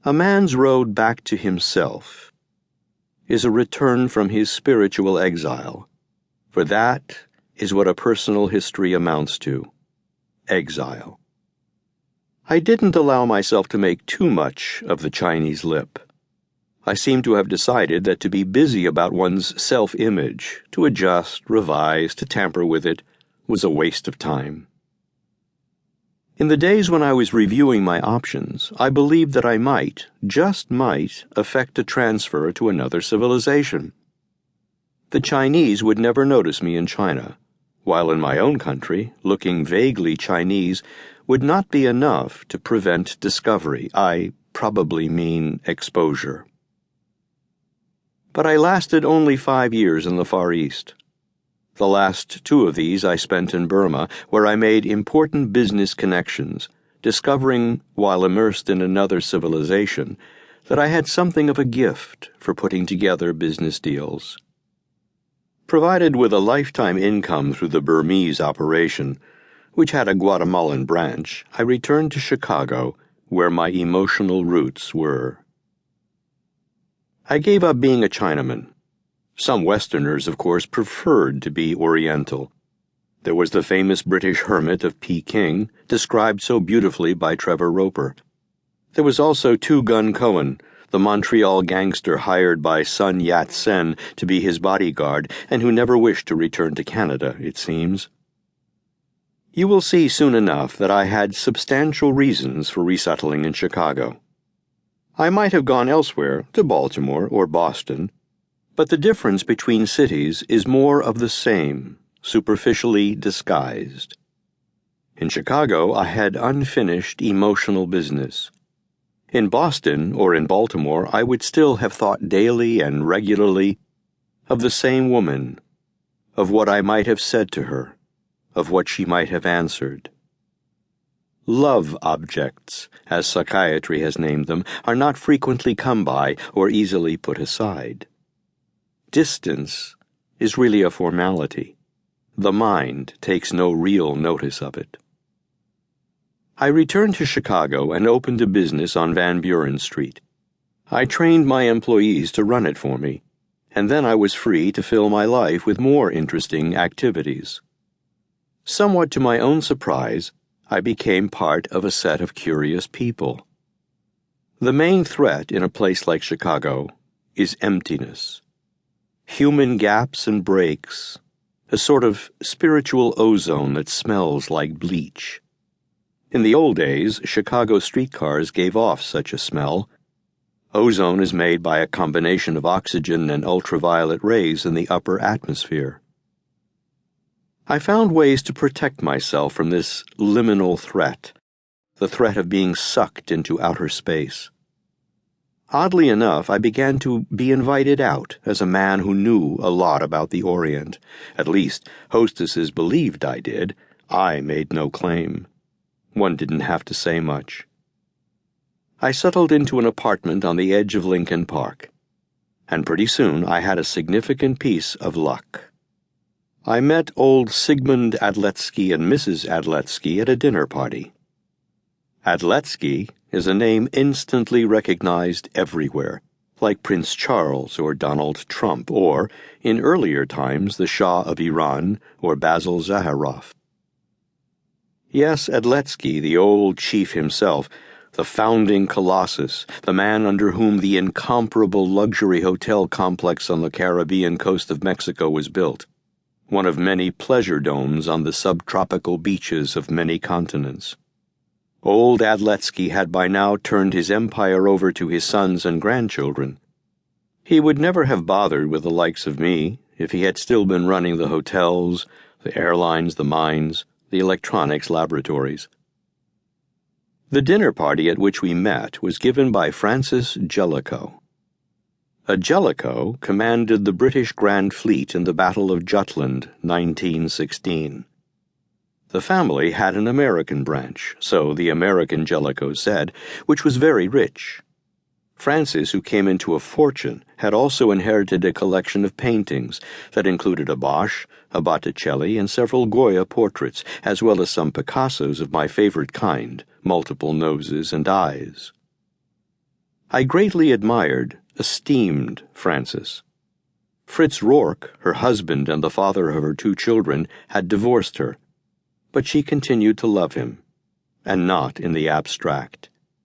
A man's road back to himself is a return from his spiritual exile, for that is what a personal history amounts to: exile. I didn't allow myself to make too much of the Chinese lip. I seemed to have decided that to be busy about one's self-image, to adjust, revise, to tamper with it, was a waste of time. In the days when I was reviewing my options, I believed that I might, just might, effect a transfer to another civilization. The Chinese would never notice me in China, while in my own country, looking vaguely Chinese would not be enough to prevent discovery. I probably mean exposure. But I lasted only 5 years in the Far East. The last 2 of these I spent in Burma, where I made important business connections, discovering, while immersed in another civilization, that I had something of a gift for putting together business deals. Provided with a lifetime income through the Burmese operation, which had a Guatemalan branch, I returned to Chicago, where my emotional roots were. I gave up being a Chinaman. Some Westerners, of course, preferred to be Oriental. There was the famous British hermit of Peking, described so beautifully by Trevor Roper. There was also Two Gun Cohen, the Montreal gangster hired by Sun Yat-sen to be his bodyguard, and who never wished to return to Canada, it seems. You will see soon enough that I had substantial reasons for resettling in Chicago. I might have gone elsewhere, to Baltimore or Boston, but the difference between cities is more of the same, superficially disguised. In Chicago, I had unfinished emotional business. In Boston or in Baltimore, I would still have thought daily and regularly of the same woman, of what I might have said to her, of what she might have answered. Love objects, as psychiatry has named them, are not frequently come by or easily put aside. Distance is really a formality. The mind takes no real notice of it. I returned to Chicago and opened a business on Van Buren Street. I trained my employees to run it for me, and then I was free to fill my life with more interesting activities. Somewhat to my own surprise, I became part of a set of curious people. The main threat in a place like Chicago is emptiness. Human gaps and breaks, a sort of spiritual ozone that smells like bleach. In the old days, Chicago streetcars gave off such a smell. Ozone is made by a combination of oxygen and ultraviolet rays in the upper atmosphere. I found ways to protect myself from this liminal threat, the threat of being sucked into outer space. Oddly enough, I began to be invited out as a man who knew a lot about the Orient. At least, hostesses believed I did. I made no claim. One didn't have to say much. I settled into an apartment on the edge of Lincoln Park, and pretty soon I had a significant piece of luck. I met old Sigmund Adletsky and Mrs. Adletsky at a dinner party. Adletsky is a name instantly recognized everywhere, like Prince Charles or Donald Trump, or, in earlier times, the Shah of Iran or Basil Zaharoff. Yes, Adletsky, the old chief himself, the founding colossus, the man under whom the incomparable luxury hotel complex on the Caribbean coast of Mexico was built, one of many pleasure domes on the subtropical beaches of many continents. Old Adletsky had by now turned his empire over to his sons and grandchildren. He would never have bothered with the likes of me if he had still been running the hotels, the airlines, the mines, the electronics laboratories. The dinner party at which we met was given by Francis Jellicoe. A Jellicoe commanded the British Grand Fleet in the Battle of Jutland, 1916. The family had an American branch, so the American Jellicoe said, which was very rich. Francis, who came into a fortune, had also inherited a collection of paintings that included a Bosch, a Botticelli, and several Goya portraits, as well as some Picassos of my favorite kind, multiple noses and eyes. I greatly admired, esteemed Frances. Fritz Rourke, her husband and the father of her 2 children, had divorced her, but she continued to love him, and not in the abstract.